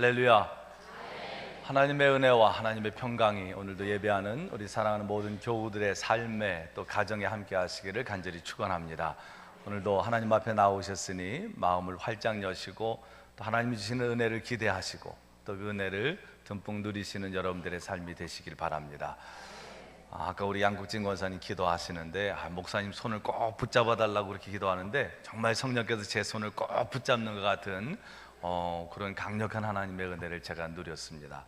할렐루야. 하나님의 은혜와 하나님의 평강이 오늘도 예배하는 우리 사랑하는 모든 교우들의 삶에 또 가정에 함께 하시기를 간절히 축원합니다. 오늘도 하나님 앞에 나오셨으니 마음을 활짝 여시고 또 하나님이 주시는 은혜를 기대하시고 또 그 은혜를 듬뿍 누리시는 여러분들의 삶이 되시길 바랍니다. 아까 우리 양국진 권사님 기도하시는데 목사님 손을 꼭 붙잡아 달라고 그렇게 기도하는데 정말 성령께서 제 손을 꼭 붙잡는 것 같은 그런 강력한 하나님의 은혜를 제가 누렸습니다.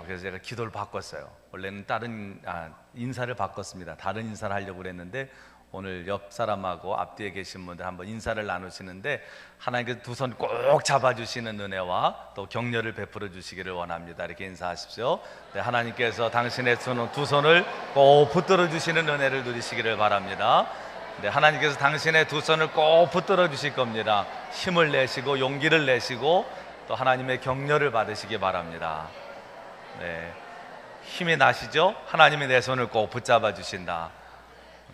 그래서 제가 기도를 바꿨어요. 원래는 인사를 바꿨습니다. 다른 인사를 하려고 그랬는데 오늘 옆 사람하고 앞뒤에 계신 분들 한번 인사를 나누시는데 하나님께서 두 손 꼭 잡아주시는 은혜와 또 격려를 베풀어 주시기를 원합니다. 이렇게 인사하십시오. 네, 하나님께서 당신의 두 손을 꼭 붙들어 주시는 은혜를 누리시기를 바랍니다. 네, 하나님께서 당신의 두 손을 꼭 붙들어 주실 겁니다. 힘을 내시고 용기를 내시고 또 하나님의 격려를 받으시기 바랍니다. 네, 힘이 나시죠? 하나님이 내 손을 꼭 붙잡아 주신다.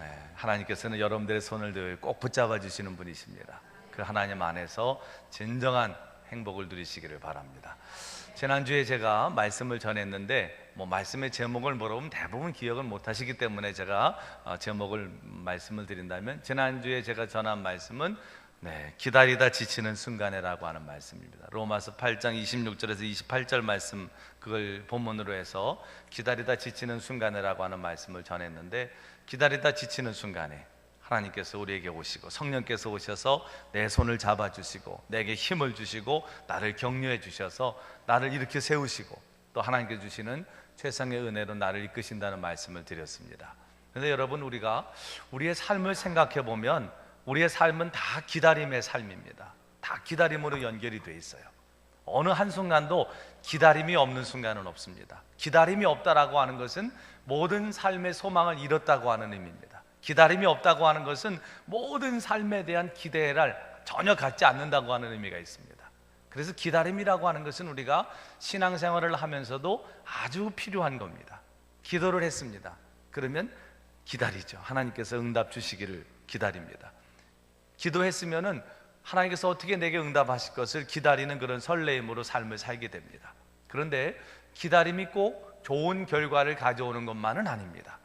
네, 하나님께서는 여러분들의 손을 늘 꼭 붙잡아 주시는 분이십니다. 그 하나님 안에서 진정한 행복을 누리시기를 바랍니다. 지난주에 제가 말씀을 전했는데 말씀의 제목을 물어보면 대부분 기억을 못 하시기 때문에 제가 말씀을 드린다면 지난주에 제가 전한 말씀은 기다리다 지치는 순간에라고 하는 말씀입니다. 로마서 8장 26절에서 28절 말씀, 그걸 본문으로 해서 기다리다 지치는 순간에라고 하는 말씀을 전했는데, 기다리다 지치는 순간에 하나님께서 우리에게 오시고 성령께서 오셔서 내 손을 잡아주시고 내게 힘을 주시고 나를 격려해 주셔서 나를 이렇게 세우시고 또 하나님께 주시는 최상의 은혜로 나를 이끄신다는 말씀을 드렸습니다. 그런데 여러분, 우리가 우리의 삶을 생각해 보면 우리의 삶은 다 기다림의 삶입니다. 다 기다림으로 연결이 돼 있어요. 어느 한순간도 기다림이 없는 순간은 없습니다. 기다림이 없다라고 하는 것은 모든 삶의 소망을 잃었다고 하는 의미입니다. 기다림이 없다고 하는 것은 모든 삶에 대한 기대를 전혀 갖지 않는다고 하는 의미가 있습니다. 그래서 기다림이라고 하는 것은 우리가 신앙생활을 하면서도 아주 필요한 겁니다. 기도를 했습니다. 그러면 기다리죠. 하나님께서 응답 주시기를 기다립니다. 기도했으면은 하나님께서 어떻게 내게 응답하실 것을 기다리는 그런 설레임으로 삶을 살게 됩니다. 그런데 기다림이 꼭 좋은 결과를 가져오는 것만은 아닙니다.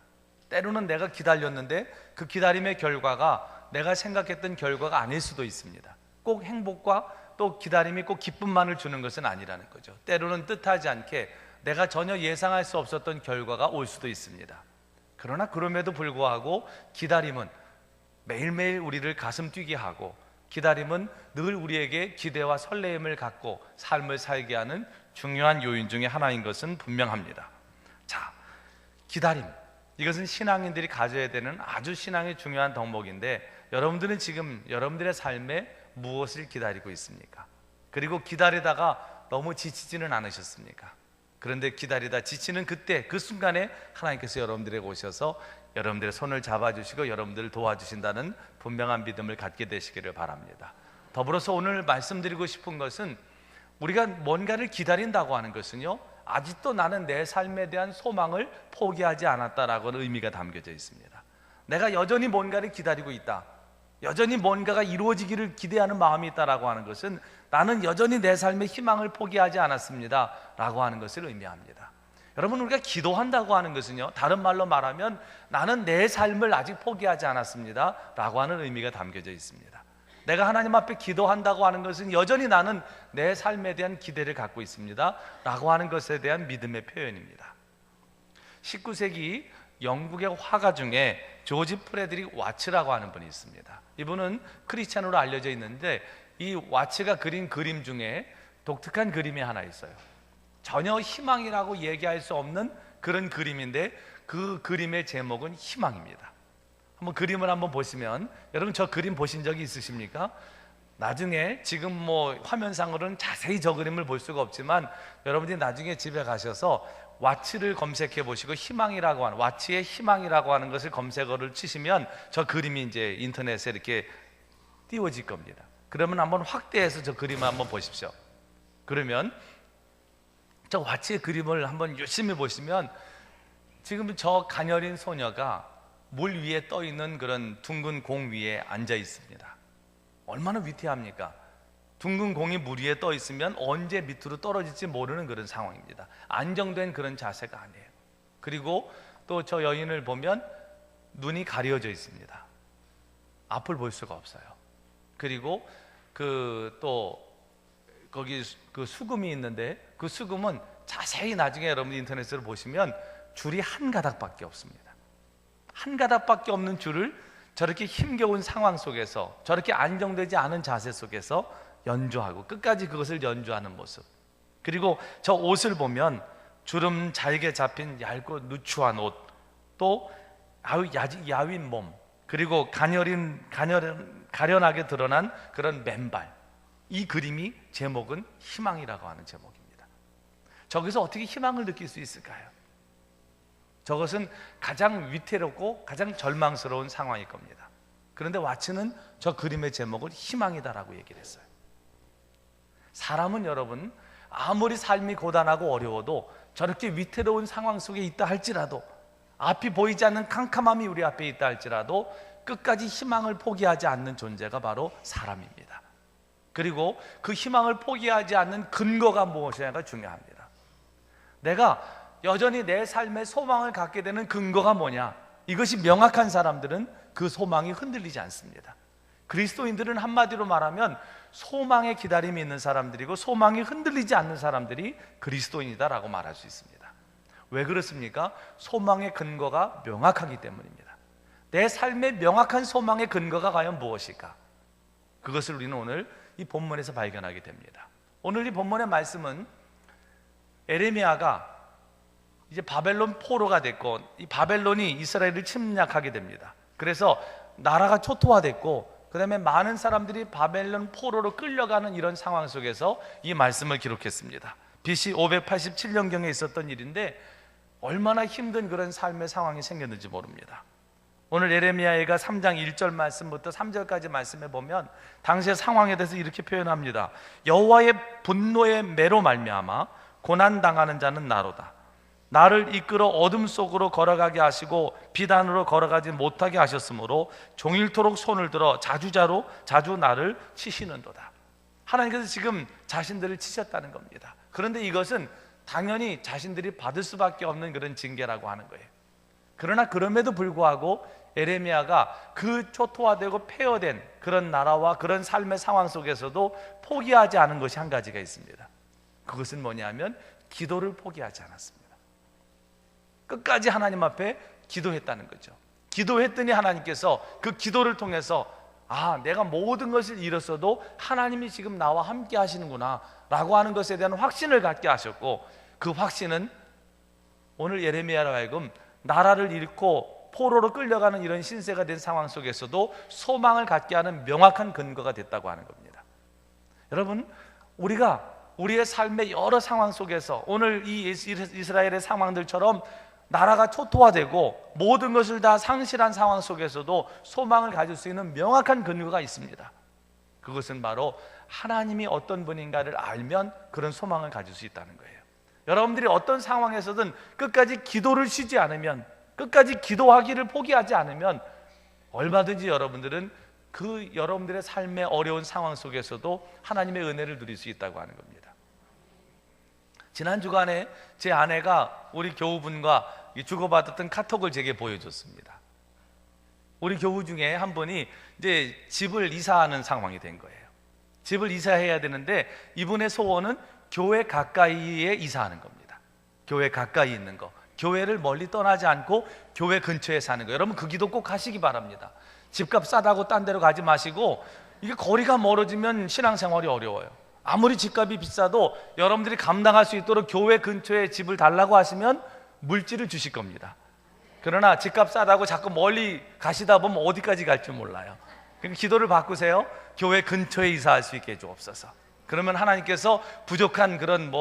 때로는 내가 기다렸는데 그 기다림의 결과가 내가 생각했던 결과가 아닐 수도 있습니다. 꼭 행복과 또 기다림이 꼭 기쁨만을 주는 것은 아니라는 거죠. 때로는 뜻하지 않게 내가 전혀 예상할 수 없었던 결과가 올 수도 있습니다. 그러나 그럼에도 불구하고 기다림은 매일매일 우리를 가슴 뛰게 하고, 기다림은 늘 우리에게 기대와 설레임을 갖고 삶을 살게 하는 중요한 요인 중에 하나인 것은 분명합니다. 자, 기다림, 이것은 신앙인들이 가져야 되는 아주 신앙의 중요한 덕목인데, 여러분들은 지금 여러분들의 삶에 무엇을 기다리고 있습니까? 그리고 기다리다가 너무 지치지는 않으셨습니까? 그런데 기다리다 지치는 그때, 그 순간에 하나님께서 여러분들에게 오셔서 여러분들의 손을 잡아주시고 여러분들을 도와주신다는 분명한 믿음을 갖게 되시기를 바랍니다. 더불어서 오늘 말씀드리고 싶은 것은, 우리가 뭔가를 기다린다고 하는 것은요, 아직도 나는 내 삶에 대한 소망을 포기하지 않았다라고는 의미가 담겨져 있습니다. 내가 여전히 뭔가를 기다리고 있다, 여전히 뭔가가 이루어지기를 기대하는 마음이 있다라고 하는 것은 나는 여전히 내 삶의 희망을 포기하지 않았습니다 라고 하는 것을 의미합니다. 여러분, 우리가 기도한다고 하는 것은요, 다른 말로 말하면 나는 내 삶을 아직 포기하지 않았습니다 라고 하는 의미가 담겨져 있습니다. 내가 하나님 앞에 기도한다고 하는 것은 여전히 나는 내 삶에 대한 기대를 갖고 있습니다 라고 하는 것에 대한 믿음의 표현입니다. 19세기 영국의 화가 중에 조지 프레드릭 와츠라고 하는 분이 있습니다. 이분은 크리스찬으로 알려져 있는데, 이 와츠가 그린 그림 중에 독특한 그림이 하나 있어요. 전혀 희망이라고 얘기할 수 없는 그런 그림인데, 그 그림의 제목은 희망입니다. 한번 그림을 한번 보시면, 여러분 저 그림 보신 적이 있으십니까? 나중에 지금 화면상으로는 자세히 저 그림을 볼 수가 없지만 여러분들이 나중에 집에 가셔서 와츠를 검색해 보시고 희망이라고 하는, 와츠의 희망이라고 하는 것을 검색어를 치시면 저 그림이 이제 인터넷에 이렇게 띄워질 겁니다. 그러면 한번 확대해서 저 그림을 한번 보십시오. 그러면 저 와츠의 그림을 한번 유심히 보시면 지금 저 가녀린 소녀가 물 위에 떠 있는 그런 둥근 공 위에 앉아 있습니다. 얼마나 위태합니까? 둥근 공이 물 위에 떠 있으면 언제 밑으로 떨어질지 모르는 그런 상황입니다. 안정된 그런 자세가 아니에요. 그리고 또 저 여인을 보면 눈이 가려져 있습니다. 앞을 볼 수가 없어요. 그리고 또 거기 그 수금이 있는데 그 수금은 자세히 나중에 여러분 인터넷으로 보시면 줄이 한 가닥밖에 없습니다. 한 가닥밖에 없는 줄을 저렇게 힘겨운 상황 속에서, 저렇게 안정되지 않은 자세 속에서 연주하고 끝까지 그것을 연주하는 모습. 그리고 저 옷을 보면 주름 잘게 잡힌 얇고 누추한 옷, 또 야윈 몸, 그리고 가련하게 드러난 그런 맨발. 이 그림이 제목은 희망이라고 하는 제목입니다. 저기서 어떻게 희망을 느낄 수 있을까요? 저것은 가장 위태롭고 가장 절망스러운 상황일 겁니다. 그런데 왓츠는 저 그림의 제목을 희망이다라고 얘기를 했어요. 사람은 여러분, 아무리 삶이 고단하고 어려워도 저렇게 위태로운 상황 속에 있다 할지라도, 앞이 보이지 않는 캄캄함이 우리 앞에 있다 할지라도 끝까지 희망을 포기하지 않는 존재가 바로 사람입니다. 그리고 그 희망을 포기하지 않는 근거가 무엇이냐가 중요합니다. 내가 여전히 내 삶에 소망을 갖게 되는 근거가 뭐냐, 이것이 명확한 사람들은 그 소망이 흔들리지 않습니다. 그리스도인들은 한마디로 말하면 소망의 기다림이 있는 사람들이고 소망이 흔들리지 않는 사람들이 그리스도인이다라고 말할 수 있습니다. 왜 그렇습니까? 소망의 근거가 명확하기 때문입니다. 내 삶의 명확한 소망의 근거가 과연 무엇일까? 그것을 우리는 오늘 이 본문에서 발견하게 됩니다. 오늘 이 본문의 말씀은 에레미야가 이제 바벨론 포로가 됐고, 이 바벨론이 이스라엘을 침략하게 됩니다. 그래서 나라가 초토화됐고, 그 다음에 많은 사람들이 바벨론 포로로 끌려가는 이런 상황 속에서 이 말씀을 기록했습니다. BC 587년경에 있었던 일인데 얼마나 힘든 그런 삶의 상황이 생겼는지 모릅니다. 오늘 예레미야가 3장 1절 말씀부터 3절까지 말씀해 보면 당시의 상황에 대해서 이렇게 표현합니다. 여호와의 분노의 매로 말미암아 고난당하는 자는 나로다. 나를 이끌어 어둠 속으로 걸어가게 하시고 비단으로 걸어가지 못하게 하셨으므로 종일토록 손을 들어 자주 나를 치시는도다. 하나님께서 지금 자신들을 치셨다는 겁니다. 그런데 이것은 당연히 자신들이 받을 수밖에 없는 그런 징계라고 하는 거예요. 그러나 그럼에도 불구하고 에레미야가 그 초토화되고 폐허된 그런 나라와 그런 삶의 상황 속에서도 포기하지 않은 것이 한 가지가 있습니다. 그것은 뭐냐면 기도를 포기하지 않았습니다. 끝까지 하나님 앞에 기도했다는 거죠. 기도했더니 하나님께서 그 기도를 통해서 내가 모든 것을 잃었어도 하나님이 지금 나와 함께 하시는구나 라고 하는 것에 대한 확신을 갖게 하셨고, 그 확신은 오늘 예레미야로 하여금 나라를 잃고 포로로 끌려가는 이런 신세가 된 상황 속에서도 소망을 갖게 하는 명확한 근거가 됐다고 하는 겁니다. 여러분, 우리가 우리의 삶의 여러 상황 속에서 오늘 이 이스라엘의 상황들처럼 나라가 초토화되고 모든 것을 다 상실한 상황 속에서도 소망을 가질 수 있는 명확한 근거가 있습니다. 그것은 바로 하나님이 어떤 분인가를 알면 그런 소망을 가질 수 있다는 거예요. 여러분들이 어떤 상황에서든 끝까지 기도를 쉬지 않으면, 끝까지 기도하기를 포기하지 않으면 얼마든지 여러분들은 그 여러분들의 삶의 어려운 상황 속에서도 하나님의 은혜를 누릴 수 있다고 하는 겁니다. 지난 주간에 제 아내가 우리 교우분과 주고받았던 카톡을 제게 보여줬습니다. 우리 교우 중에 한 분이 이제 집을 이사하는 상황이 된 거예요. 집을 이사해야 되는데 이분의 소원은 교회 가까이에 이사하는 겁니다. 교회 가까이 있는 거, 교회를 멀리 떠나지 않고 교회 근처에 사는 거. 여러분 그 기도 꼭 하시기 바랍니다. 집값 싸다고 딴 데로 가지 마시고, 이게 거리가 멀어지면 신앙생활이 어려워요. 아무리 집값이 비싸도 여러분들이 감당할 수 있도록 교회 근처에 집을 달라고 하시면 물질을 주실 겁니다. 그러나 집값 싸다고 자꾸 멀리 가시다 보면 어디까지 갈지 몰라요. 그러니까 기도를 바꾸세요. 교회 근처에 이사할 수 있게 해주옵소서. 그러면 하나님께서 부족한 그런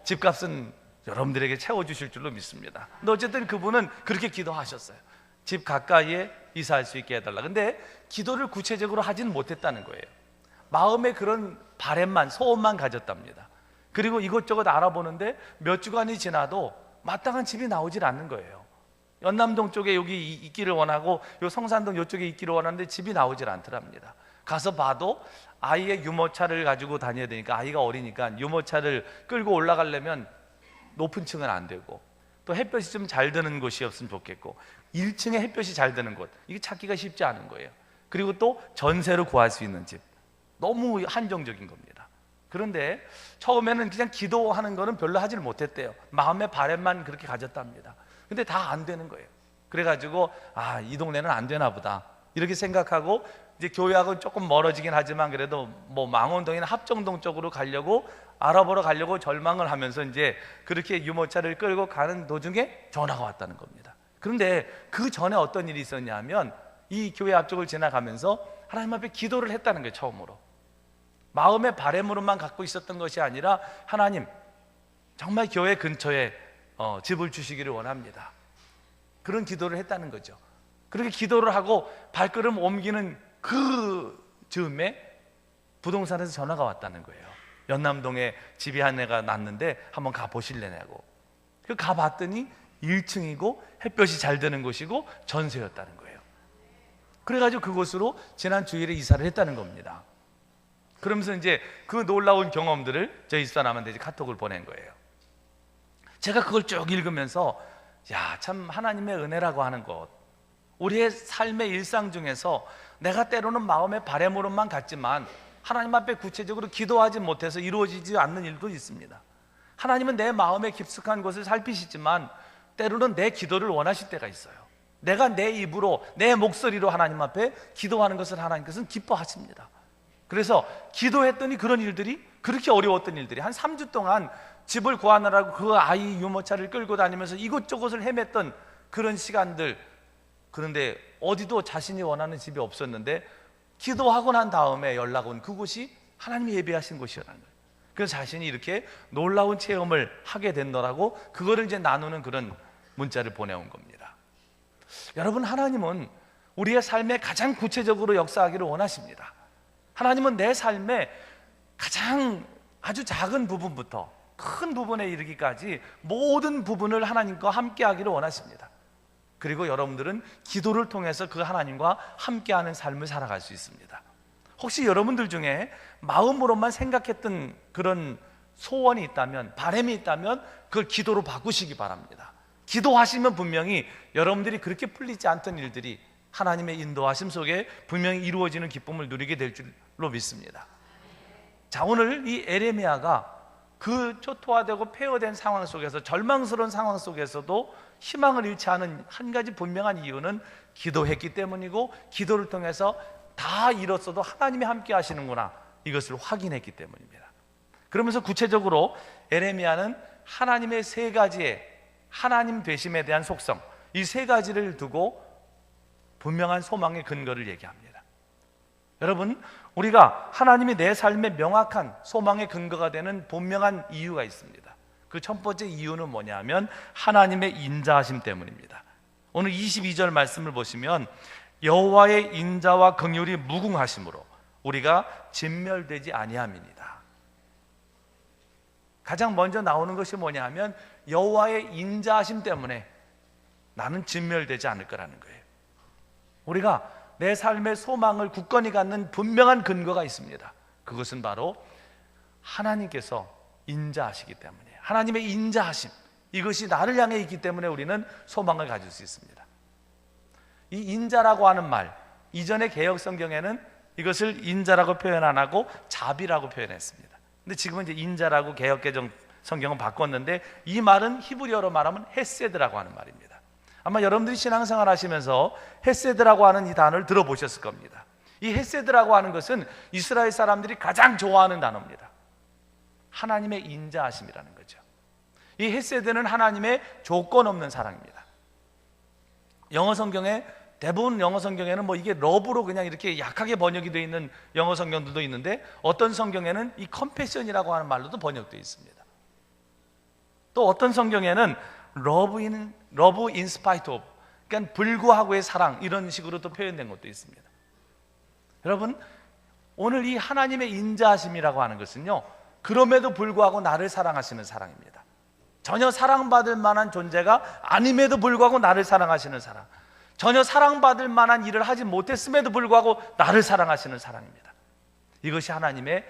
집값은 여러분들에게 채워주실 줄로 믿습니다. 근데 어쨌든 그분은 그렇게 기도하셨어요. 집 가까이에 이사할 수 있게 해달라. 근데 기도를 구체적으로 하지는 못했다는 거예요. 마음에 그런 바램만, 소원만 가졌답니다. 그리고 이것저것 알아보는데 몇 주간이 지나도 마땅한 집이 나오질 않는 거예요. 연남동 쪽에 여기 있기를 원하고 요 성산동 이쪽에 있기를 원하는데 집이 나오질 않더랍니다. 가서 봐도 아이의 유모차를 가지고 다녀야 되니까, 아이가 어리니까 유모차를 끌고 올라가려면 높은 층은 안 되고, 또 햇볕이 좀 잘 드는 곳이었으면 좋겠고, 1층에 햇볕이 잘 드는 곳, 이게 찾기가 쉽지 않은 거예요. 그리고 또 전세로 구할 수 있는 집, 너무 한정적인 겁니다. 그런데 처음에는 그냥 기도하는 거는 별로 하지를 못했대요. 마음의 바램만 그렇게 가졌답니다. 근데 다 안 되는 거예요. 그래가지고 이 동네는 안 되나 보다 이렇게 생각하고, 이제 교회하고 조금 멀어지긴 하지만 그래도 뭐 망원동이나 합정동 쪽으로 가려고, 알아보러 가려고 절망을 하면서 이제 그렇게 유모차를 끌고 가는 도중에 전화가 왔다는 겁니다. 그런데 그 전에 어떤 일이 있었냐면, 이 교회 앞쪽을 지나가면서 하나님 앞에 기도를 했다는 거예요. 처음으로 마음의 바램으로만 갖고 있었던 것이 아니라, 하나님 정말 교회 근처에 집을 주시기를 원합니다. 그런 기도를 했다는 거죠. 그렇게 기도를 하고 발걸음 옮기는 그 즈음에 부동산에서 전화가 왔다는 거예요. 연남동에 집이 한 애가 났는데 한번 가보실래냐고. 그 가봤더니 1층이고 햇볕이 잘 드는 곳이고 전세였다는 거예요. 그래가지고 그곳으로 지난 주일에 이사를 했다는 겁니다. 그러면서 이제 그 놀라운 경험들을 저희 집사람한테 카톡을 보낸 거예요. 제가 그걸 쭉 읽으면서, 참 하나님의 은혜라고 하는 것, 우리의 삶의 일상 중에서 내가 때로는 마음의 바램으로만 갔지만 하나님 앞에 구체적으로 기도하지 못해서 이루어지지 않는 일도 있습니다. 하나님은 내 마음의 깊숙한 곳을 살피시지만 때로는 내 기도를 원하실 때가 있어요. 내가 내 입으로, 내 목소리로 하나님 앞에 기도하는 것을 하나님께서는 기뻐하십니다. 그래서 기도했더니 그런 일들이, 그렇게 어려웠던 일들이 한 3주 동안 집을 구하느라고 그 아이 유모차를 끌고 다니면서 이곳저곳을 헤맸던 그런 시간들, 그런데 어디도 자신이 원하는 집이 없었는데 기도하고 난 다음에 연락 온 그곳이 하나님이 예배하신 곳이라는 거예요. 그래서 자신이 이렇게 놀라운 체험을 하게 된다라고 그거를 이제 나누는 그런 문자를 보내온 겁니다. 여러분, 하나님은 우리의 삶에 가장 구체적으로 역사하기를 원하십니다. 하나님은 내 삶에 가장 아주 작은 부분부터 큰 부분에 이르기까지 모든 부분을 하나님과 함께 하기를 원하십니다. 그리고 여러분들은 기도를 통해서 그 하나님과 함께하는 삶을 살아갈 수 있습니다. 혹시 여러분들 중에 마음으로만 생각했던 그런 소원이 있다면, 바람이 있다면 그걸 기도로 바꾸시기 바랍니다. 기도하시면 분명히 여러분들이 그렇게 풀리지 않던 일들이 하나님의 인도하심 속에 분명히 이루어지는 기쁨을 누리게 될 줄로 믿습니다. 자, 오늘 이 에레미야가 그 초토화되고 폐허된 상황 속에서, 절망스러운 상황 속에서도 희망을 잃지 않은 한 가지 분명한 이유는 기도했기 때문이고, 기도를 통해서 다 잃었어도 하나님이 함께 하시는구나, 이것을 확인했기 때문입니다. 그러면서 구체적으로 에레미야는 하나님의 세 가지의 하나님 되심에 대한 속성, 이 세 가지를 두고 분명한 소망의 근거를 얘기합니다. 여러분, 우리가 하나님이 내 삶의 명확한 소망의 근거가 되는 분명한 이유가 있습니다. 그 첫 번째 이유는 뭐냐면 하나님의 인자하심 때문입니다. 오늘 22절 말씀을 보시면, 여호와의 인자와 긍휼이 무궁하심으로 우리가 진멸되지 아니함이니이다. 가장 먼저 나오는 것이 뭐냐면 여호와의 인자하심 때문에 나는 진멸되지 않을 거라는 거예요. 우리가 내 삶의 소망을 굳건히 갖는 분명한 근거가 있습니다. 그것은 바로 하나님께서 인자하시기 때문이에요. 하나님의 인자하심, 이것이 나를 향해 있기 때문에 우리는 소망을 가질 수 있습니다. 이 인자라고 하는 말, 이전의 개역 성경에는 이것을 인자라고 표현 안 하고 자비라고 표현했습니다. 근데 지금은 이제 인자라고 개역 개정 성경은 바꿨는데, 이 말은 히브리어로 말하면 헤세드라고 하는 말입니다. 아마 여러분들이 신앙생활 하시면서 헤세드라고 하는 이 단어를 들어보셨을 겁니다. 이 헤세드라고 하는 것은 이스라엘 사람들이 가장 좋아하는 단어입니다. 하나님의 인자하심이라는 거죠. 이 헤세드는 하나님의 조건 없는 사랑입니다. 영어 성경에, 대부분 영어 성경에는 뭐 이게 러브로 그냥 이렇게 약하게 번역이 되어 있는 영어 성경들도 있는데, 어떤 성경에는 이 컴패션이라고 하는 말로도 번역되어 있습니다. 또 어떤 성경에는 love in spite of, 그러니까 불구하고의 사랑, 이런 식으로 또 표현된 것도 있습니다. 여러분, 오늘 이 하나님의 인자하심이라고 하는 것은요, 그럼에도 불구하고 나를 사랑하시는 사랑입니다. 전혀 사랑받을 만한 존재가 아님에도 불구하고 나를 사랑하시는 사랑, 전혀 사랑받을 만한 일을 하지 못했음에도 불구하고 나를 사랑하시는 사랑입니다. 이것이 하나님의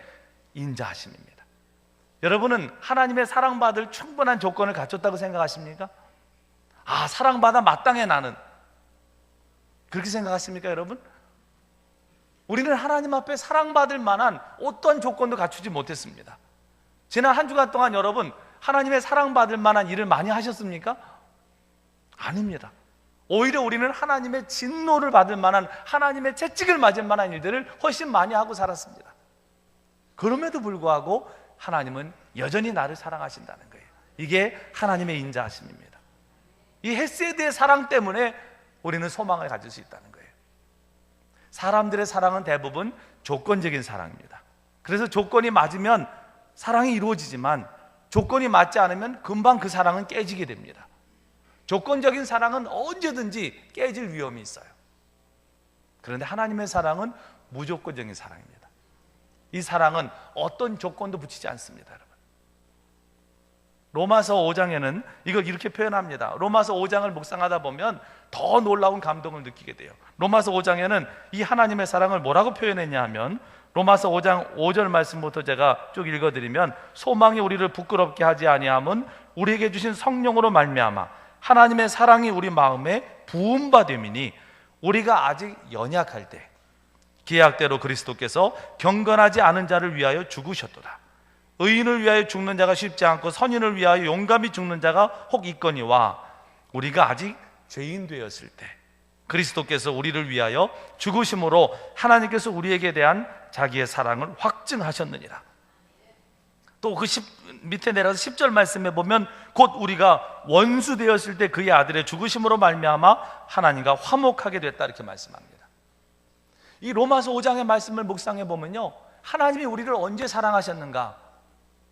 인자하심입니다. 여러분은 하나님의 사랑받을 충분한 조건을 갖췄다고 생각하십니까? 아, 사랑받아 마땅해 나는, 그렇게 생각하십니까 여러분? 우리는 하나님 앞에 사랑받을 만한 어떠한 조건도 갖추지 못했습니다. 지난 한 주간 동안 여러분 하나님의 사랑받을 만한 일을 많이 하셨습니까? 아닙니다. 오히려 우리는 하나님의 진노를 받을 만한, 하나님의 채찍을 맞을 만한 일들을 훨씬 많이 하고 살았습니다. 그럼에도 불구하고 하나님은 여전히 나를 사랑하신다는 거예요. 이게 하나님의 인자하심입니다. 이 헤세드의 사랑 때문에 우리는 소망을 가질 수 있다는 거예요. 사람들의 사랑은 대부분 조건적인 사랑입니다. 그래서 조건이 맞으면 사랑이 이루어지지만 조건이 맞지 않으면 금방 그 사랑은 깨지게 됩니다. 조건적인 사랑은 언제든지 깨질 위험이 있어요. 그런데 하나님의 사랑은 무조건적인 사랑입니다. 이 사랑은 어떤 조건도 붙이지 않습니다, 여러분. 로마서 5장에는 이걸 이렇게 표현합니다. 로마서 5장을 묵상하다 보면 더 놀라운 감동을 느끼게 돼요. 로마서 5장에는 이 하나님의 사랑을 뭐라고 표현했냐 하면, 로마서 5장 5절 말씀부터 제가 쭉 읽어드리면, 소망이 우리를 부끄럽게 하지 아니함은 우리에게 주신 성령으로 말미암아 하나님의 사랑이 우리 마음에 부음바 됨이니, 우리가 아직 연약할 때 기약대로 그리스도께서 경건하지 않은 자를 위하여 죽으셨도다. 의인을 위하여 죽는 자가 쉽지 않고 선인을 위하여 용감히 죽는 자가 혹 있거니와, 우리가 아직 죄인 되었을 때 그리스도께서 우리를 위하여 죽으심으로 하나님께서 우리에게 대한 자기의 사랑을 확증하셨느니라. 또 그 밑에 내려서 10절 말씀에 보면, 곧 우리가 원수 되었을 때 그의 아들의 죽으심으로 말미암아 하나님과 화목하게 됐다, 이렇게 말씀합니다. 이 로마서 5장의 말씀을 묵상해 보면요, 하나님이 우리를 언제 사랑하셨는가?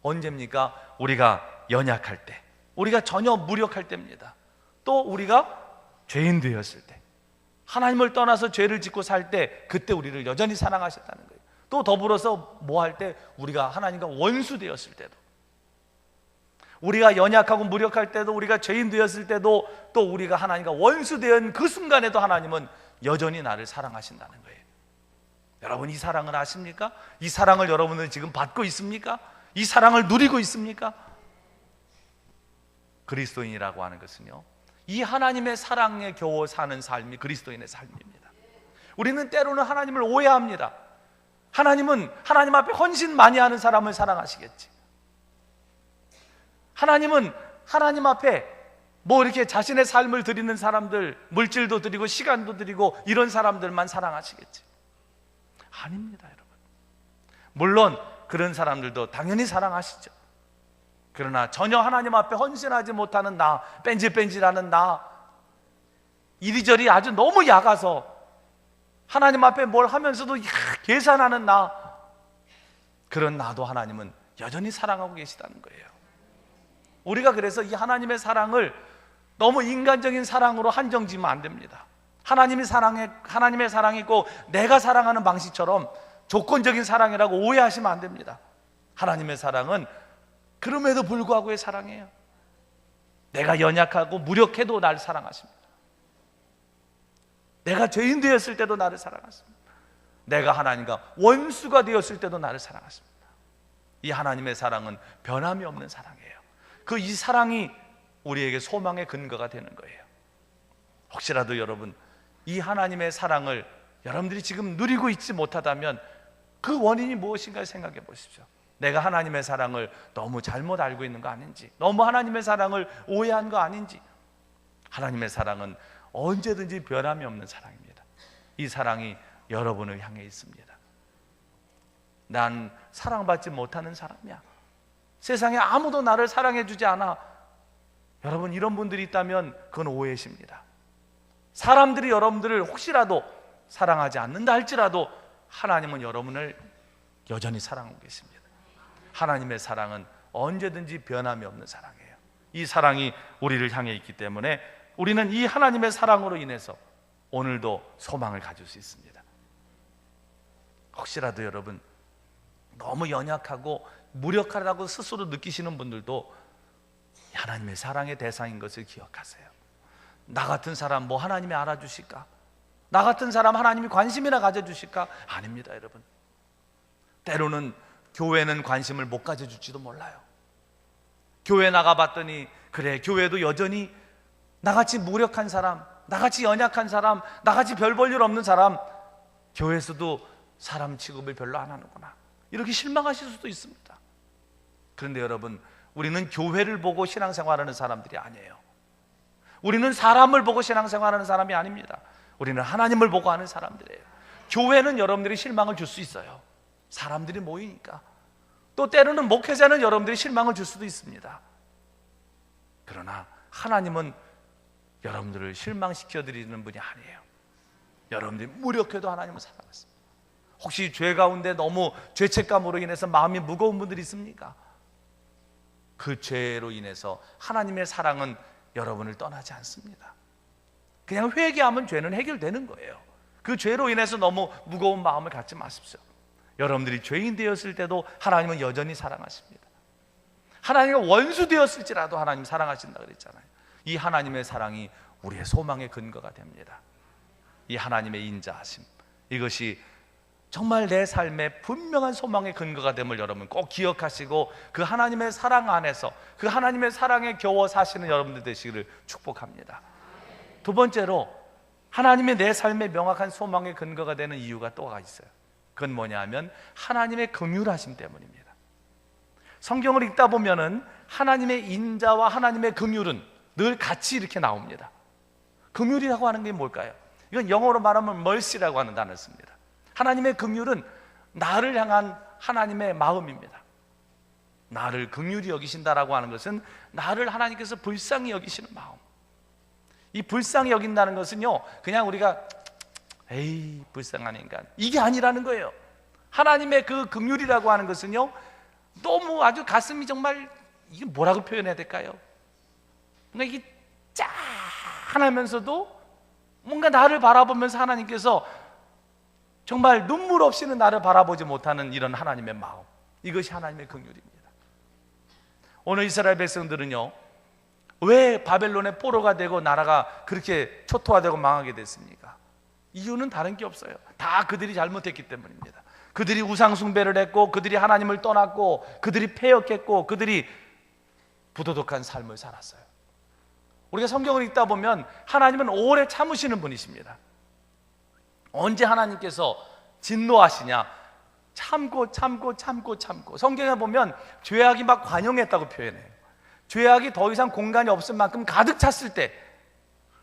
언제입니까? 우리가 연약할 때, 우리가 전혀 무력할 때입니다. 또 우리가 죄인 되었을 때, 하나님을 떠나서 죄를 짓고 살 때, 그때 우리를 여전히 사랑하셨다는 거예요. 또 더불어서 뭐 할 때? 우리가 하나님과 원수 되었을 때도, 우리가 연약하고 무력할 때도, 우리가 죄인 되었을 때도, 또 우리가 하나님과 원수 된 그 순간에도 하나님은 여전히 나를 사랑하신다는 거예요. 여러분, 이 사랑을 아십니까? 이 사랑을 여러분은 지금 받고 있습니까? 이 사랑을 누리고 있습니까? 그리스도인이라고 하는 것은요, 이 하나님의 사랑에 겨워 사는 삶이 그리스도인의 삶입니다. 우리는 때로는 하나님을 오해합니다. 하나님은 하나님 앞에 헌신 많이 하는 사람을 사랑하시겠지, 하나님은 하나님 앞에 뭐 이렇게 자신의 삶을 드리는 사람들, 물질도 드리고 시간도 드리고 이런 사람들만 사랑하시겠지. 아닙니다, 여러분. 물론 그런 사람들도 당연히 사랑하시죠. 그러나 전혀 하나님 앞에 헌신하지 못하는 나, 뺀질뺀질하는 나, 이리저리 아주 너무 약아서 하나님 앞에 뭘 하면서도 계산하는 나, 그런 나도 하나님은 여전히 사랑하고 계시다는 거예요. 우리가 그래서 이 하나님의 사랑을 너무 인간적인 사랑으로 한정지으면 안 됩니다. 하나님의 사랑이 꼭 내가 사랑하는 방식처럼 조건적인 사랑이라고 오해하시면 안 됩니다. 하나님의 사랑은 그럼에도 불구하고의 사랑이에요. 내가 연약하고 무력해도 나를 사랑하십니다. 내가 죄인 되었을 때도 나를 사랑하십니다. 내가 하나님과 원수가 되었을 때도 나를 사랑하십니다. 이 하나님의 사랑은 변함이 없는 사랑이에요. 이 사랑이 우리에게 소망의 근거가 되는 거예요. 혹시라도 여러분, 이 하나님의 사랑을 여러분들이 지금 누리고 있지 못하다면 그 원인이 무엇인가 생각해 보십시오. 내가 하나님의 사랑을 너무 잘못 알고 있는 거 아닌지, 너무 하나님의 사랑을 오해한 거 아닌지. 하나님의 사랑은 언제든지 변함이 없는 사랑입니다. 이 사랑이 여러분을 향해 있습니다. 난 사랑받지 못하는 사람이야, 세상에 아무도 나를 사랑해 주지 않아. 여러분, 이런 분들이 있다면 그건 오해십니다. 사람들이 여러분들을 혹시라도 사랑하지 않는다 할지라도 하나님은 여러분을 여전히 사랑하고 계십니다. 하나님의 사랑은 언제든지 변함이 없는 사랑이에요. 이 사랑이 우리를 향해 있기 때문에 우리는 이 하나님의 사랑으로 인해서 오늘도 소망을 가질 수 있습니다. 혹시라도 여러분 너무 연약하고 무력하다고 스스로 느끼시는 분들도 하나님의 사랑의 대상인 것을 기억하세요. 나 같은 사람 뭐 하나님이 알아주실까? 나 같은 사람 하나님이 관심이나 가져주실까? 아닙니다, 여러분. 때로는 교회는 관심을 못 가져줄지도 몰라요. 교회 나가봤더니 그래, 교회도 여전히 나같이 무력한 사람, 나같이 연약한 사람, 나같이 별 볼 일 없는 사람, 교회에서도 사람 취급을 별로 안 하는구나, 이렇게 실망하실 수도 있습니다. 그런데 여러분, 우리는 교회를 보고 신앙생활하는 사람들이 아니에요. 우리는 사람을 보고 신앙생활하는 사람이 아닙니다. 우리는 하나님을 보고 하는 사람들이에요. 교회는 여러분들이 실망을 줄 수 있어요. 사람들이 모이니까. 또 때로는 목회자는 여러분들이 실망을 줄 수도 있습니다. 그러나 하나님은 여러분들을 실망시켜드리는 분이 아니에요. 여러분들이 무력해도 하나님은 사랑하십니다. 혹시 죄 가운데 너무 죄책감으로 인해서 마음이 무거운 분들이 있습니까? 그 죄로 인해서 하나님의 사랑은 여러분을 떠나지 않습니다. 그냥 회개하면 죄는 해결되는 거예요. 그 죄로 인해서 너무 무거운 마음을 갖지 마십시오. 여러분들이 죄인 되었을 때도 하나님은 여전히 사랑하십니다. 하나님과 원수 되었을지라도 하나님 사랑하신다 그랬잖아요. 이 하나님의 사랑이 우리의 소망의 근거가 됩니다. 이 하나님의 인자하심, 이것이 정말 내 삶의 분명한 소망의 근거가 됨을 여러분 꼭 기억하시고, 그 하나님의 사랑 안에서 그 하나님의 사랑에 겨워 사시는 여러분들 되시기를 축복합니다. 두 번째로, 하나님의 내 삶의 명확한 소망의 근거가 되는 이유가 또가 있어요. 그건 뭐냐 하면 하나님의 긍휼하심 때문입니다. 성경을 읽다 보면은 하나님의 인자와 하나님의 긍휼은 늘 같이 이렇게 나옵니다. 긍휼이라고 하는 게 뭘까요? 이건 영어로 말하면 mercy라고 하는 단어를 씁니다. 하나님의 긍휼은 나를 향한 하나님의 마음입니다. 나를 긍휼히 여기신다라고 하는 것은 나를 하나님께서 불쌍히 여기시는 마음. 이 불쌍히 여긴다는 것은요, 그냥 우리가 에이 불쌍한 인간, 이게 아니라는 거예요. 하나님의 그 긍휼이라고 하는 것은요, 너무 아주 가슴이 정말, 이게 뭐라고 표현해야 될까요? 뭔가 이게 짠하면서도 뭔가 나를 바라보면서 하나님께서 정말 눈물 없이는 나를 바라보지 못하는 이런 하나님의 마음, 이것이 하나님의 긍휼입니다. 오늘 이스라엘 백성들은요, 왜 바벨론의 포로가 되고 나라가 그렇게 초토화되고 망하게 됐습니까? 이유는 다른 게 없어요. 다 그들이 잘못했기 때문입니다. 그들이 우상 숭배를 했고, 그들이 하나님을 떠났고, 그들이 패역했고, 그들이 부도덕한 삶을 살았어요. 우리가 성경을 읽다 보면 하나님은 오래 참으시는 분이십니다. 언제 하나님께서 진노하시냐? 참고 성경에 보면 죄악이 막 관영했다고 표현해요. 죄악이 더 이상 공간이 없을 만큼 가득 찼을 때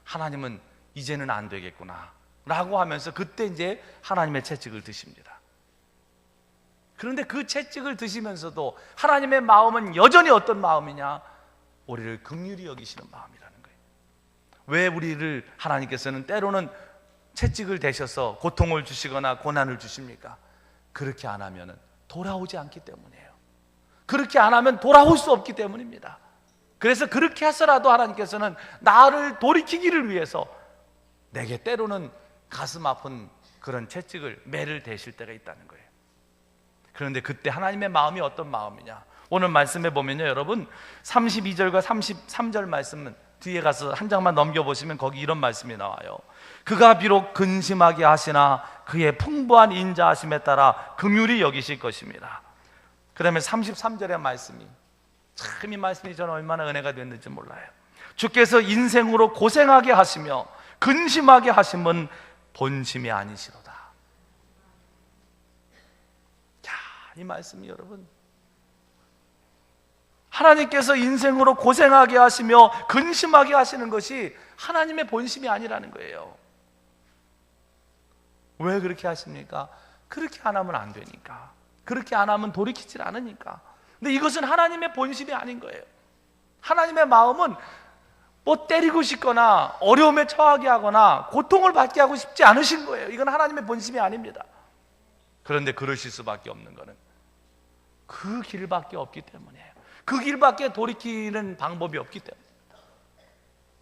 하나님은 이제는 안 되겠구나 라고 하면서 그때 이제 하나님의 채찍을 드십니다. 그런데 그 채찍을 드시면서도 하나님의 마음은 여전히 어떤 마음이냐? 우리를 긍휼히 여기시는 마음이라는 거예요. 왜 우리를 하나님께서는 때로는 채찍을 대셔서 고통을 주시거나 고난을 주십니까? 그렇게 안 하면 돌아오지 않기 때문이에요. 그렇게 안 하면 돌아올 수 없기 때문입니다. 그래서 그렇게 해서라도 하나님께서는 나를 돌이키기를 위해서 내게 때로는 가슴 아픈 그런 채찍을, 매를 대실 때가 있다는 거예요. 그런데 그때 하나님의 마음이 어떤 마음이냐? 오늘 말씀해 보면요, 여러분 32절과 33절 말씀은 뒤에 가서 한 장만 넘겨보시면 거기 이런 말씀이 나와요. 그가 비록 근심하게 하시나 그의 풍부한 인자하심에 따라 긍휼히 여기실 것입니다. 그 다음에 33절의 말씀이 참, 이 말씀이 저는 얼마나 은혜가 됐는지 몰라요. 주께서 인생으로 고생하게 하시며 근심하게 하심은 본심이 아니시로다. 야, 이 말씀이 여러분, 하나님께서 인생으로 고생하게 하시며 근심하게 하시는 것이 하나님의 본심이 아니라는 거예요. 왜 그렇게 하십니까? 그렇게 안 하면 안 되니까. 그렇게 안 하면 돌이키질 않으니까. 근데 이것은 하나님의 본심이 아닌 거예요. 하나님의 마음은 뭐 때리고 싶거나 어려움에 처하게 하거나 고통을 받게 하고 싶지 않으신 거예요. 이건 하나님의 본심이 아닙니다. 그런데 그러실 수밖에 없는 것은 그 길밖에 없기 때문이에요. 그 길밖에 돌이키는 방법이 없기 때문입니다.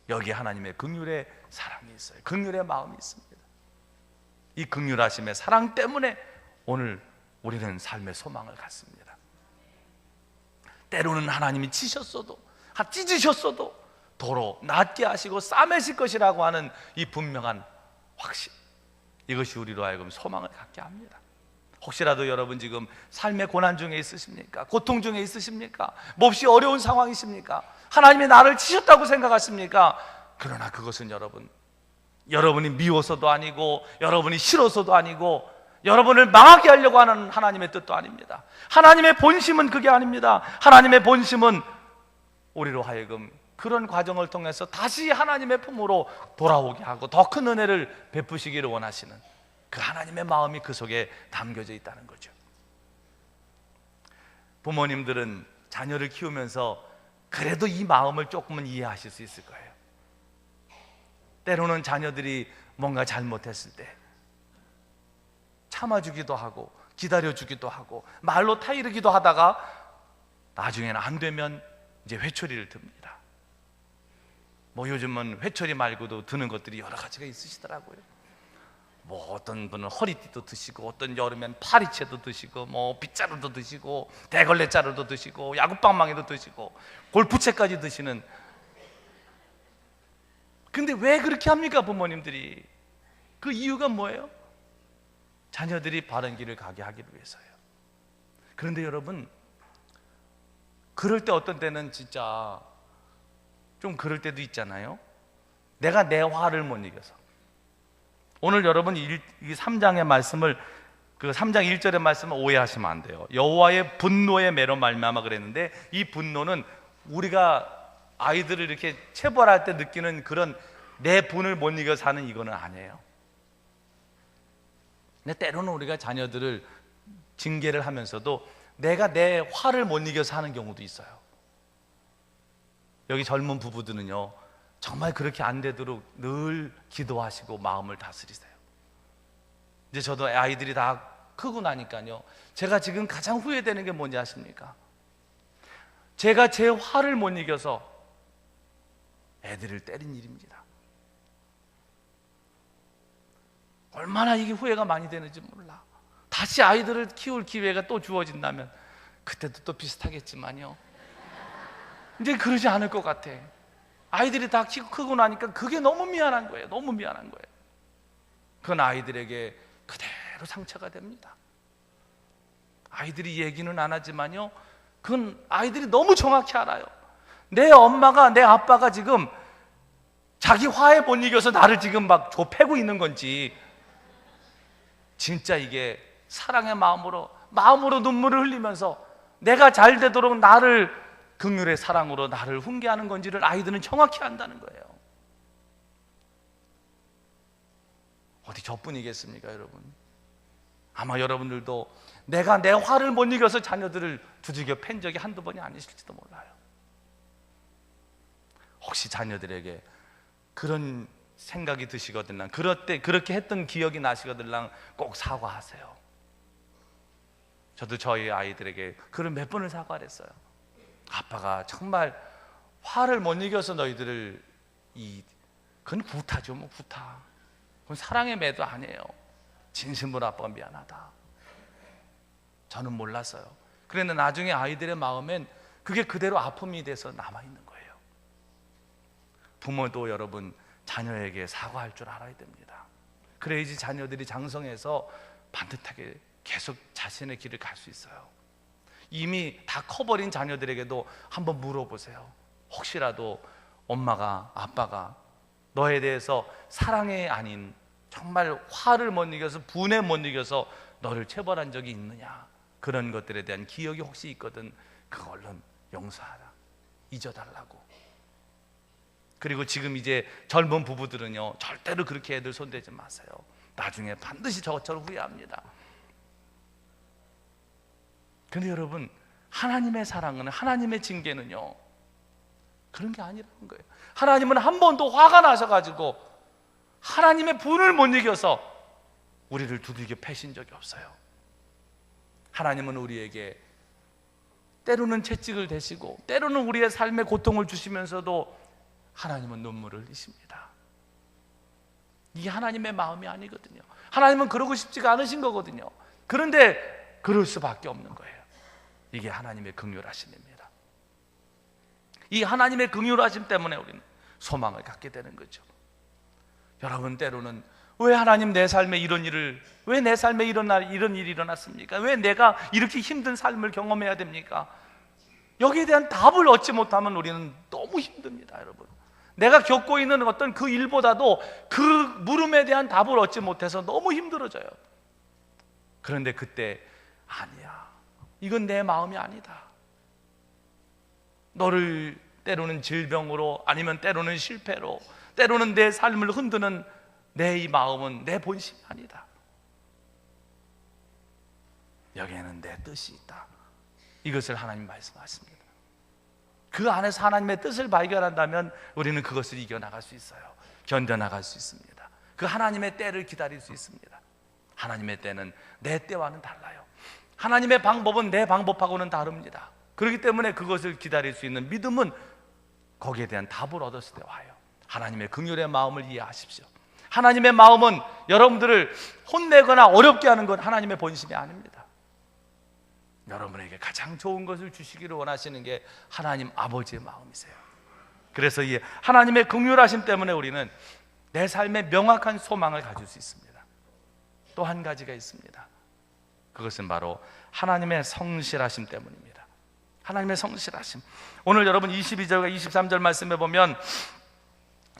여기에 하나님의 긍휼의 사랑이 있어요. 긍휼의 마음이 있습니다. 이 긍휼하심의 사랑 때문에 오늘 우리는 삶의 소망을 갖습니다. 때로는 하나님이 치셨어도, 찢으셨어도, 도로 낫게 하시고 싸매실 것이라고 하는 이 분명한 확신, 이것이 우리로 하여금 소망을 갖게 합니다. 혹시라도 여러분 지금 삶의 고난 중에 있으십니까? 고통 중에 있으십니까? 몹시 어려운 상황이십니까? 하나님이 나를 치셨다고 생각하십니까? 그러나 그것은 여러분이 미워서도 아니고, 여러분이 싫어서도 아니고, 여러분을 망하게 하려고 하는 하나님의 뜻도 아닙니다. 하나님의 본심은 그게 아닙니다. 하나님의 본심은 우리로 하여금 그런 과정을 통해서 다시 하나님의 품으로 돌아오게 하고 더 큰 은혜를 베푸시기를 원하시는 그 하나님의 마음이 그 속에 담겨져 있다는 거죠. 부모님들은 자녀를 키우면서 그래도 이 마음을 조금은 이해하실 수 있을 거예요. 때로는 자녀들이 뭔가 잘못했을 때 참아주기도 하고 기다려주기도 하고 말로 타이르기도 하다가 나중에는 안 되면 이제 회초리를 듭니다. 뭐 요즘은 회초리 말고도 드는 것들이 여러 가지가 있으시더라고요. 뭐 어떤 분은 허리띠도 드시고, 어떤 여름엔 파리채도 드시고, 뭐 빗자루도 드시고, 대걸레자루도 드시고, 야구방망이도 드시고, 골프채까지 드시는. 근데 왜 그렇게 합니까, 부모님들이? 그 이유가 뭐예요? 자녀들이 바른 길을 가게 하기 위해서예요. 그런데 여러분, 그럴 때 어떤 때는 진짜 좀 그럴 때도 있잖아요. 내가 내 화를 못 이겨서. 오늘 여러분 이 3장의 말씀을, 그 3장 1절의 말씀을 오해하시면 안 돼요. 여호와의 분노의 매로 말미암아 그랬는데, 이 분노는 우리가 아이들을 이렇게 체벌할 때 느끼는 그런 내 분을 못 이겨 사는 이거는 아니에요. 근데 때로는 우리가 자녀들을 징계를 하면서도 내가 내 화를 못 이겨서 하는 경우도 있어요. 여기 젊은 부부들은요, 정말 그렇게 안 되도록 늘 기도하시고 마음을 다스리세요. 이제 저도 아이들이 다 크고 나니까요, 제가 지금 가장 후회되는 게 뭔지 아십니까? 제가 제 화를 못 이겨서 애들을 때린 일입니다. 얼마나 이게 후회가 많이 되는지 몰라. 다시 아이들을 키울 기회가 또 주어진다면 그때도 또 비슷하겠지만요, 이제 그러지 않을 것 같아. 아이들이 다 크고 나니까 그게 너무 미안한 거예요. 너무 미안한 거예요. 그건 아이들에게 그대로 상처가 됩니다. 아이들이 얘기는 안 하지만요, 그건 아이들이 너무 정확히 알아요. 내 엄마가, 내 아빠가 지금 자기 화에 못 이겨서 나를 지금 막 좁히고 있는 건지, 진짜 이게 사랑의 마음으로 눈물을 흘리면서 내가 잘 되도록 나를 긍휼의 사랑으로 나를 훈계하는 건지를 아이들은 정확히 안다는 거예요. 어디 저뿐이겠습니까, 여러분? 아마 여러분들도 내가 내 화를 못 이겨서 자녀들을 두들겨 팬 적이 한두 번이 아니실지도 몰라요. 혹시 자녀들에게 그런 생각이 드시거든요, 그럴 때 그렇게 했던 기억이 나시거든요, 꼭 사과하세요. 저도 저희 아이들에게 그런 몇 번을 사과를 했어요. 아빠가 정말 화를 못 이겨서 너희들을 그건 구타죠, 뭐 구타. 그건 사랑의 매도 아니에요. 진심으로 아빠가 미안하다. 저는 몰랐어요. 그런데 나중에 아이들의 마음엔 그게 그대로 아픔이 돼서 남아있는 거예요. 부모도 여러분, 자녀에게 사과할 줄 알아야 됩니다. 그래야지 자녀들이 장성해서 반듯하게 계속 자신의 길을 갈 수 있어요. 이미 다 커버린 자녀들에게도 한번 물어보세요. 혹시라도 엄마가, 아빠가 너에 대해서 사랑이 아닌 정말 화를 못 이겨서, 분에 못 이겨서 너를 체벌한 적이 있느냐, 그런 것들에 대한 기억이 혹시 있거든, 그거 얼른 용서하라, 잊어달라고. 그리고 지금 이제 젊은 부부들은요, 절대로 그렇게 애들 손대지 마세요. 나중에 반드시 저처럼 후회합니다. 근데 여러분, 하나님의 사랑은, 하나님의 징계는요, 그런 게 아니라는 거예요. 하나님은 한 번도 화가 나셔가지고 하나님의 분을 못 이겨서 우리를 두들겨 패신 적이 없어요. 하나님은 우리에게 때로는 채찍을 대시고 때로는 우리의 삶에 고통을 주시면서도 하나님은 눈물을 흘리십니다. 이게 하나님의 마음이 아니거든요. 하나님은 그러고 싶지가 않으신 거거든요. 그런데 그럴 수밖에 없는 거예요. 이게 하나님의 긍휼하심입니다. 이 하나님의 긍휼하심 때문에 우리는 소망을 갖게 되는 거죠. 여러분, 때로는 왜 하나님 내 삶에 이런 일을, 왜 내 삶에 이런 일이 일어났습니까? 왜 내가 이렇게 힘든 삶을 경험해야 됩니까? 여기에 대한 답을 얻지 못하면 우리는 너무 힘듭니다, 여러분. 내가 겪고 있는 어떤 그 일보다도 그 물음에 대한 답을 얻지 못해서 너무 힘들어져요. 그런데 그때 아니야, 이건 내 마음이 아니다. 너를 때로는 질병으로, 아니면 때로는 실패로, 때로는 내 삶을 흔드는 내 이 마음은 내 본심이 아니다. 여기에는 내 뜻이 있다. 이것을 하나님 말씀하십니다. 그 안에서 하나님의 뜻을 발견한다면 우리는 그것을 이겨나갈 수 있어요. 견뎌나갈 수 있습니다. 그 하나님의 때를 기다릴 수 있습니다. 하나님의 때는 내 때와는 달라요. 하나님의 방법은 내 방법하고는 다릅니다. 그렇기 때문에 그것을 기다릴 수 있는 믿음은 거기에 대한 답을 얻었을 때 와요. 하나님의 긍휼의 마음을 이해하십시오. 하나님의 마음은 여러분들을 혼내거나 어렵게 하는 건 하나님의 본심이 아닙니다. 여러분에게 가장 좋은 것을 주시기를 원하시는 게 하나님 아버지의 마음이세요. 그래서 이 하나님의 긍휼하심 때문에 우리는 내 삶에 명확한 소망을 가질 수 있습니다. 또 한 가지가 있습니다. 그것은 바로 하나님의 성실하심 때문입니다. 하나님의 성실하심. 오늘 여러분 22절과 23절 말씀에 보면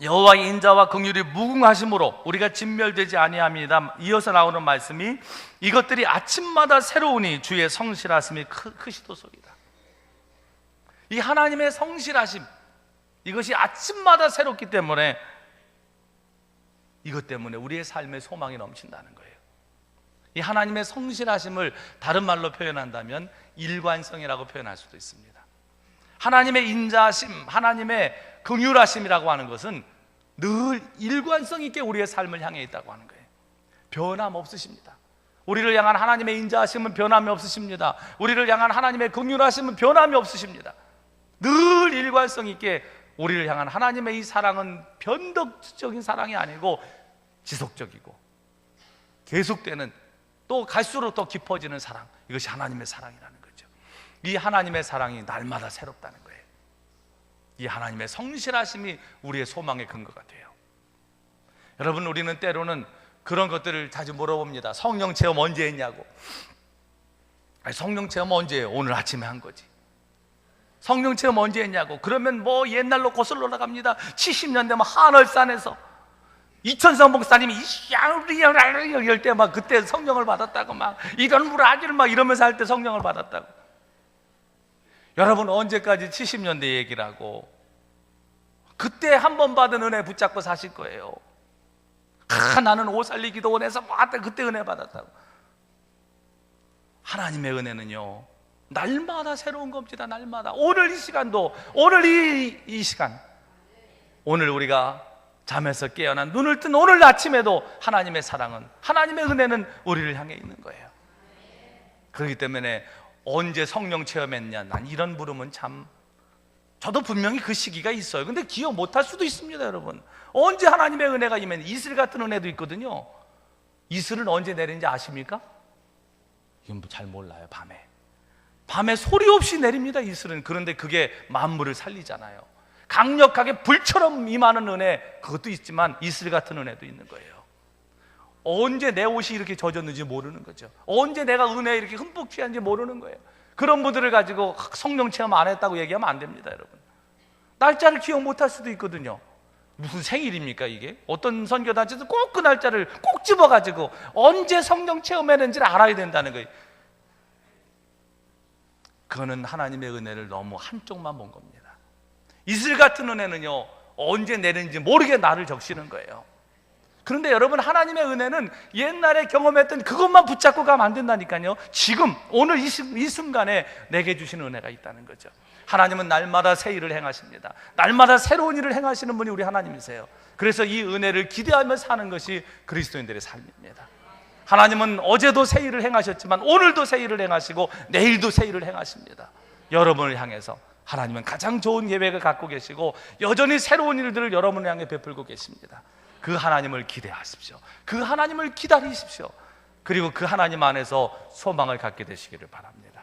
여호와의 인자와 긍휼이 무궁하심으로 우리가 진멸되지 아니함이다. 이어서 나오는 말씀이 이것들이 아침마다 새로우니 주의 성실하심이 크시도소이다. 이 하나님의 성실하심, 이것이 아침마다 새롭기 때문에 이것 때문에 우리의 삶에 소망이 넘친다는 거예요. 이 하나님의 성실하심을 다른 말로 표현한다면 일관성이라고 표현할 수도 있습니다. 하나님의 인자하심, 하나님의 긍휼하심이라고 하는 것은 늘 일관성 있게 우리의 삶을 향해 있다고 하는 거예요. 변함 없으십니다. 우리를 향한 하나님의 인자하심은 변함이 없으십니다. 우리를 향한 하나님의 긍휼하심은 변함이 없으십니다. 늘 일관성 있게 우리를 향한 하나님의 이 사랑은 변덕적인 사랑이 아니고 지속적이고 계속되는, 또 갈수록 더 깊어지는 사랑, 이것이 하나님의 사랑이라는 거죠. 이 하나님의 사랑이 날마다 새롭다는 거예요. 이 하나님의 성실하심이 우리의 소망의 근거가 돼요. 여러분, 우리는 때로는 그런 것들을 자주 물어봅니다. 성령 체험 언제 했냐고. 아니, 성령 체험 언제 해요? 오늘 아침에 한 거지. 성령 체험 언제 했냐고. 그러면 뭐 옛날로 거슬러 나갑니다. 70년 되면 한월산에서 이천성 목사님이 이럴 때 막 그때 성령을 받았다고, 막 이런 물아기를 막 이러면서 할 때 성령을 받았다고. 여러분, 언제까지 70년대 얘기를 하고 그때 한 번 받은 은혜 붙잡고 사실 거예요. 나는 오살리 기도원에서 그때 은혜 받았다고. 하나님의 은혜는요, 날마다 새로운 겁니다. 날마다. 오늘 이 시간도, 오늘 이 시간, 오늘 우리가 잠에서 깨어난 눈을 뜬 오늘 아침에도 하나님의 사랑은, 하나님의 은혜는 우리를 향해 있는 거예요. 그렇기 때문에 언제 성령 체험했냐, 난 이런 물음은 참, 저도 분명히 그 시기가 있어요. 근데 기억 못할 수도 있습니다. 여러분, 언제 하나님의 은혜가 임했는지. 이슬 같은 은혜도 있거든요. 이슬은 언제 내리는지 아십니까? 이건 잘 몰라요. 밤에 소리 없이 내립니다, 이슬은. 그런데 그게 만물을 살리잖아요. 강력하게 불처럼 임하는 은혜, 그것도 있지만 이슬 같은 은혜도 있는 거예요. 언제 내 옷이 이렇게 젖었는지 모르는 거죠. 언제 내가 은혜에 이렇게 흠뻑 취한지 모르는 거예요. 그런 분들을 가지고 성령 체험 안 했다고 얘기하면 안 됩니다, 여러분. 날짜를 기억 못할 수도 있거든요. 무슨 생일입니까 이게? 어떤 선교단체에서 꼭 그 날짜를 꼭 집어가지고 언제 성령 체험했는지를 알아야 된다는 거예요. 그거는 하나님의 은혜를 너무 한쪽만 본 겁니다. 이슬 같은 은혜는요, 언제 내리는지 모르게 나를 적시는 거예요. 그런데 여러분, 하나님의 은혜는 옛날에 경험했던 그것만 붙잡고 가면 안 된다니까요. 지금 오늘 이 순간에 내게 주시는 은혜가 있다는 거죠. 하나님은 날마다 새 일을 행하십니다. 날마다 새로운 일을 행하시는 분이 우리 하나님이세요. 그래서 이 은혜를 기대하며 사는 것이 그리스도인들의 삶입니다. 하나님은 어제도 새 일을 행하셨지만 오늘도 새 일을 행하시고 내일도 새 일을 행하십니다. 여러분을 향해서 하나님은 가장 좋은 계획을 갖고 계시고 여전히 새로운 일들을 여러분을 향해 베풀고 계십니다. 그 하나님을 기대하십시오. 그 하나님을 기다리십시오. 그리고 그 하나님 안에서 소망을 갖게 되시기를 바랍니다.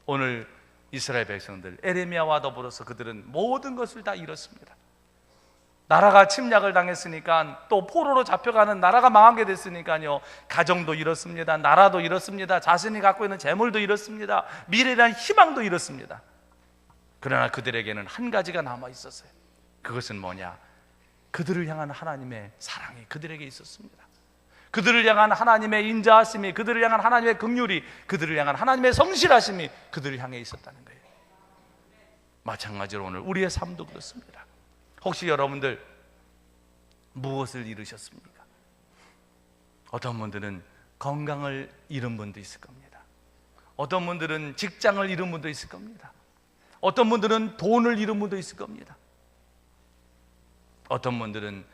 오늘 이스라엘 백성들, 에레미야와 더불어서 그들은 모든 것을 다 잃었습니다. 나라가 침략을 당했으니까, 또 포로로 잡혀가는 나라가 망하게 됐으니까요, 가정도 잃었습니다. 나라도 잃었습니다. 자신이 갖고 있는 재물도 잃었습니다. 미래에 대한 희망도 잃었습니다. 그러나 그들에게는 한 가지가 남아 있었어요. 그것은 뭐냐? 그들을 향한 하나님의 사랑이 그들에게 있었습니다. 그들을 향한 하나님의 인자하심이, 그들을 향한 하나님의 긍휼이, 그들을 향한 하나님의 성실하심이 그들을 향해 있었다는 거예요. 마찬가지로 오늘 우리의 삶도 그렇습니다. 혹시 여러분들 무엇을 잃으셨습니까? 어떤 분들은 건강을 잃은 분도 있을 겁니다. 어떤 분들은 직장을 잃은 분도 있을 겁니다. 어떤 분들은 돈을 잃은 분도 있을 겁니다. 어떤 분들은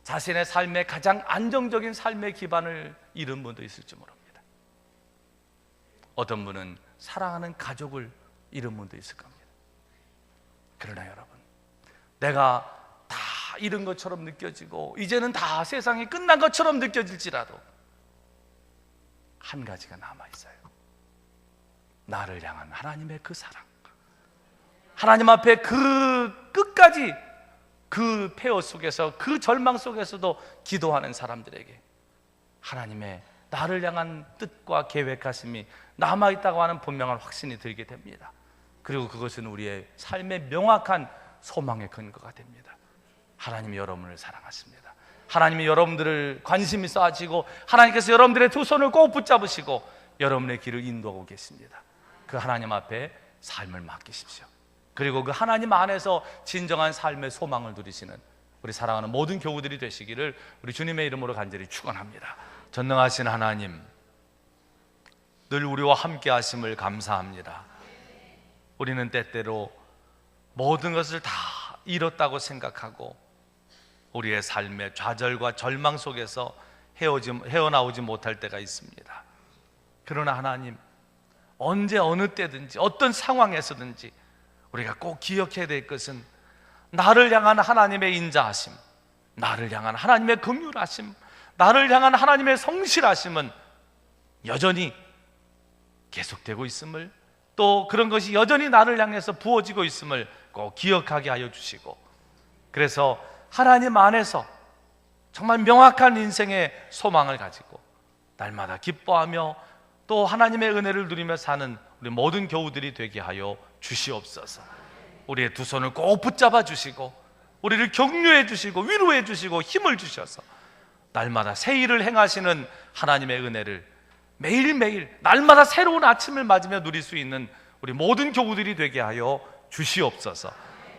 자신의 삶의 가장 안정적인 삶의 기반을 잃은 분도 있을지 모릅니다. 어떤 분은 사랑하는 가족을 잃은 분도 있을 겁니다. 그러나 여러분, 내가 다 잃은 것처럼 느껴지고 이제는 다 세상이 끝난 것처럼 느껴질지라도 한 가지가 남아있어요. 나를 향한 하나님의 그 사랑, 하나님 앞에 그 끝까지 그 폐허 속에서, 그 절망 속에서도 기도하는 사람들에게 하나님의 나를 향한 뜻과 계획하심이 남아있다고 하는 분명한 확신이 들게 됩니다. 그리고 그것은 우리의 삶의 명확한 소망의 근거가 됩니다. 하나님이 여러분을 사랑하십니다. 하나님이 여러분들을 관심이 쏟아지고, 하나님께서 여러분들의 두 손을 꼭 붙잡으시고 여러분의 길을 인도하고 계십니다. 그 하나님 앞에 삶을 맡기십시오. 그리고 그 하나님 안에서 진정한 삶의 소망을 누리시는 우리 사랑하는 모든 교우들이 되시기를 우리 주님의 이름으로 간절히 축원합니다. 전능하신 하나님, 늘 우리와 함께 하심을 감사합니다. 우리는 때때로 모든 것을 다 잃었다고 생각하고 우리의 삶의 좌절과 절망 속에서 헤어나오지 못할 때가 있습니다. 그러나 하나님, 언제 어느 때든지 어떤 상황에서든지 우리가 꼭 기억해야 될 것은 나를 향한 하나님의 인자하심, 나를 향한 하나님의 긍휼하심, 나를 향한 하나님의 성실하심은 여전히 계속되고 있음을, 또 그런 것이 여전히 나를 향해서 부어지고 있음을 꼭 기억하게 하여 주시고, 그래서 하나님 안에서 정말 명확한 인생의 소망을 가지고 날마다 기뻐하며 또 하나님의 은혜를 누리며 사는 우리 모든 교우들이 되게 하여 주시옵소서. 우리의 두 손을 꼭 붙잡아 주시고 우리를 격려해 주시고 위로해 주시고 힘을 주셔서 날마다 새 일을 행하시는 하나님의 은혜를 매일매일 날마다 새로운 아침을 맞으며 누릴 수 있는 우리 모든 교우들이 되게 하여 주시옵소서.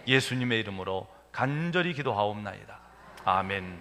예수님의 이름으로 간절히 기도하옵나이다. 아멘.